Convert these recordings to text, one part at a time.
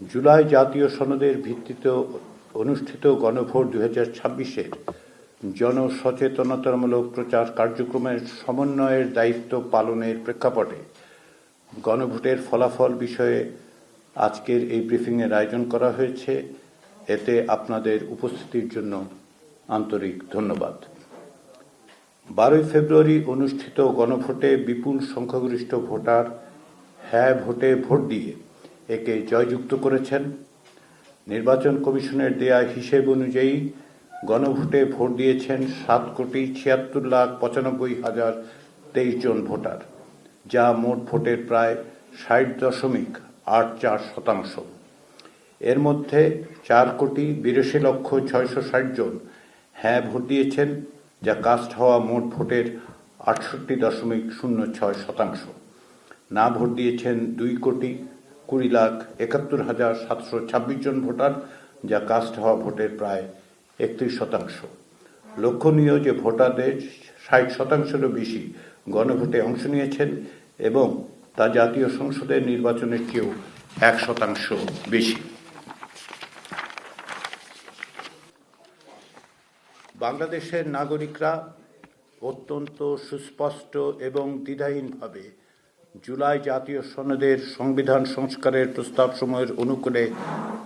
জুলাই জাতীয় সনদের ভিত্তিতে অনুষ্ঠিত গণভোট 2026-এর জনসচেতনতামূলক প্রচার কার্যক্রমের সমন্বয়ের দায়িত্ব পালনের প্রেক্ষাপটে গণভোটের ফলাফল বিষয়ে আজকের এই ব্রিফিংয়ের আয়োজন করা হয়েছে। এতে আপনাদের উপস্থিতির জন্য আন্তরিক ধন্যবাদ। 12 ফেব্রুয়ারি অনুষ্ঠিত গণভোটে বিপুল সংখ্যাগরিষ্ঠ ভোটার হ্যাঁ ভোটে ভোট দিয়ে একে জয়যুক্ত করেছেন। নির্বাচন কমিশনের দেয়া হিসেব অনুযায়ী গণভোটে ভোট দিয়েছেন 7,76,95,023 জন ভোটার, যা মোট ভোটের প্রায় 60.84%। এর মধ্যে 4,82,660,000 জন হ্যাঁ ভোট দিয়েছেন, যা কাস্ট হওয়া মোট ভোটের 68.06%। না ভোট দিয়েছেন 2,20,71,726 জন ভোটার, যা কাস্ট হওয়া ভোটের প্রায় 31%। লক্ষণীয় যে ভোটারদের 60%-এরও বেশি গণভোটে অংশ নিয়েছেন এবং তা জাতীয় সংসদের নির্বাচনের চেয়েও 1% বেশি। বাংলাদেশের নাগরিকরা অত্যন্ত সুস্পষ্ট এবং দ্বিধাহীনভাবে জুলাই জাতীয় সনদের সংবিধান সংস্কারের প্রস্তাবসমূহের অনুকূলে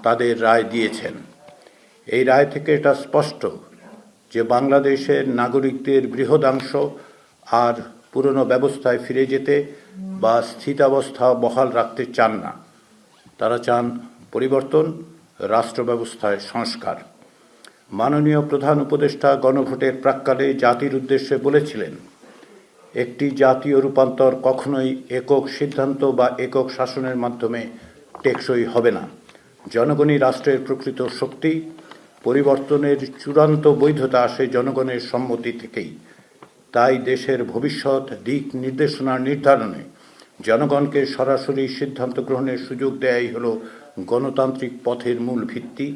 তাদের রায় দিয়েছেন। এই রায় থেকে এটা স্পষ্ট যে বাংলাদেশের নাগরিকদের বৃহদাংশ আর পুরনো ব্যবস্থায় ফিরে যেতে বা স্থিতাবস্থা বহাল রাখতে চান না। তারা চান পরিবর্তন, রাষ্ট্র ব্যবস্থায় সংস্কার। মাননীয় প্রধান উপদেষ্টা গণভোটের প্রাক্কালে জাতির উদ্দেশ্যে বলেছিলেন, একটি জাতীয় রূপান্তর কখনোই একক সিদ্ধান্ত বা একক শাসনের মাধ্যমে টেকসই হবে না। জনগণই রাষ্ট্রের প্রকৃত শক্তি। পরিবর্তনের চূড়ান্ত বৈধতা আসে জনগণের সম্মতি থেকেই। তাই দেশের ভবিষ্যৎ দিক নির্দেশনা নির্ধারণে জনগণকে সরাসরি সিদ্ধান্ত গ্রহণের সুযোগ দেয়াই হল গণতান্ত্রিক পথের মূল ভিত্তি।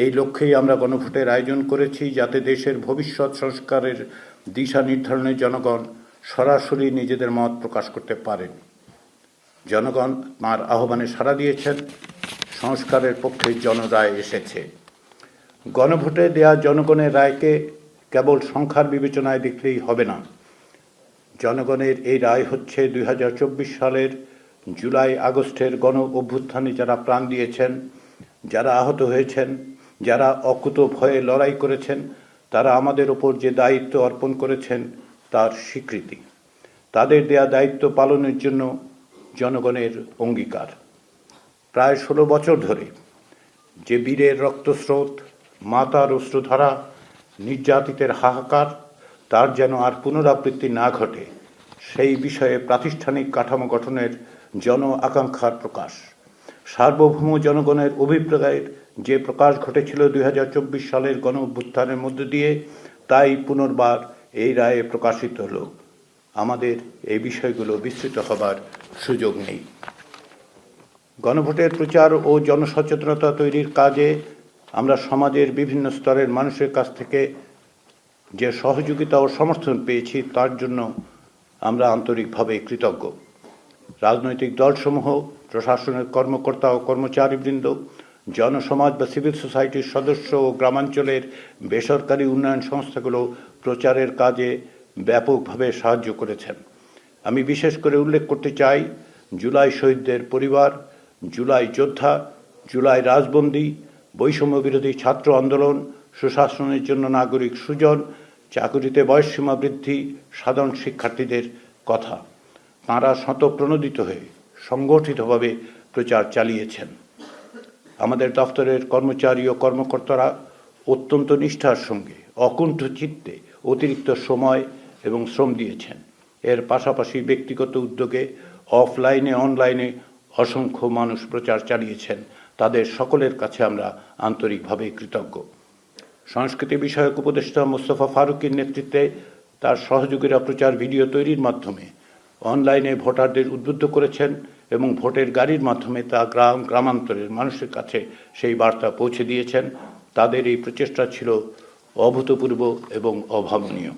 এই লক্ষ্যেই আমরা গণভোটের আয়োজন করেছি, যাতে দেশের ভবিষ্যৎ সংস্কারের দিশা নির্ধারণে জনগণ সরাসরি নিজেদের মত প্রকাশ করতে পারেন। জনগণ তাঁর আহ্বানে সাড়া দিয়েছেন। সংস্কারের পক্ষে জনরায় এসেছে। গণভোটে দেয়া জনগণের রায়কে কেবল সংখ্যার বিবেচনায় দেখলেই হবে না। জনগণের এই রায় হচ্ছে 2024 সালের জুলাই আগস্টের গণ অভ্যুত্থানে যারা প্রাণ দিয়েছেন, যারা আহত হয়েছেন, যারা অকুত ভয়ে লড়াই করেছেন, তারা আমাদের ওপর যে দায়িত্ব অর্পণ করেছেন তার স্বীকৃতি। তাদের দেয়া দায়িত্ব পালনের জন্য জনগণের অঙ্গীকার। প্রায় 16 বছর ধরে যে বীরের রক্তস্রোত, মাতার অশ্রুধারা, নির্যাতিতের হাহাকার, তার যেন আর পুনরাবৃত্তি না ঘটে, সেই বিষয়ে প্রাতিষ্ঠানিক কাঠামো গঠনের জন আকাঙ্ক্ষার প্রকাশ। সার্বভৌম জনগণের অভিপ্রায়ের যে প্রকাশ ঘটেছিল 2024 সালের গণ অভ্যুত্থানের মধ্য দিয়ে, তাই পুনর্বার এই রায়ে প্রকাশিত হল। আমাদের এই বিষয়গুলো বিস্তৃত হবার সুযোগ নেই। গণভোটের প্রচার ও জনসচেতনতা তৈরির কাজে আমরা সমাজের বিভিন্ন স্তরের মানুষের কাছ থেকে যে সহযোগিতা ও সমর্থন পেয়েছি, তার জন্য আমরা আন্তরিকভাবে কৃতজ্ঞ। রাজনৈতিক দলসমূহ, প্রশাসনের কর্মকর্তা ও কর্মচারীবৃন্দ, জনসমাজ বা সিভিল সোসাইটির সদস্য ও গ্রামাঞ্চলের বেসরকারি উন্নয়ন সংস্থাগুলো প্রচারের কাজে ব্যাপকভাবে সাহায্য করেছেন। আমি বিশেষ করে উল্লেখ করতে চাই জুলাই শহীদদের পরিবার, জুলাই যোদ্ধা, জুলাই রাজবন্দী, বৈষম্য বিরোধী ছাত্র আন্দোলন, সুশাসনের জন্য নাগরিক সুজন, চাকুরিতে বয়সসীমা বৃদ্ধি, সাধারণ শিক্ষার্থীদের কথা। তাঁরা স্বতঃপ্রণোদিত হয়ে সংগঠিতভাবে প্রচার চালিয়েছেন। আমাদের দপ্তরের কর্মচারী ও কর্মকর্তারা অত্যন্ত নিষ্ঠার সঙ্গে অকুণ্ঠ চিত্তে অতিরিক্ত সময় এবং শ্রম দিয়েছেন। এর পাশাপাশি ব্যক্তিগত উদ্যোগে অফলাইনে অনলাইনে অসংখ্য মানুষ প্রচার চালিয়েছেন। তাদের সকলের কাছে আমরা আন্তরিকভাবে কৃতজ্ঞ। সংস্কৃতি বিষয়ক উপদেষ্টা মোস্তফা ফারুকীর নেতৃত্বে তার সহযোগীরা প্রচার ভিডিও তৈরির মাধ্যমে অনলাইনে ভোটারদের উদ্বুদ্ধ করেছেন এবং ভোটের গাড়ির মাধ্যমে তা গ্রামান্তরের মানুষের কাছে সেই বার্তা পৌঁছে দিয়েছেন। তাদের এই প্রচেষ্টা ছিল অভূতপূর্ব এবং অভাবনীয়।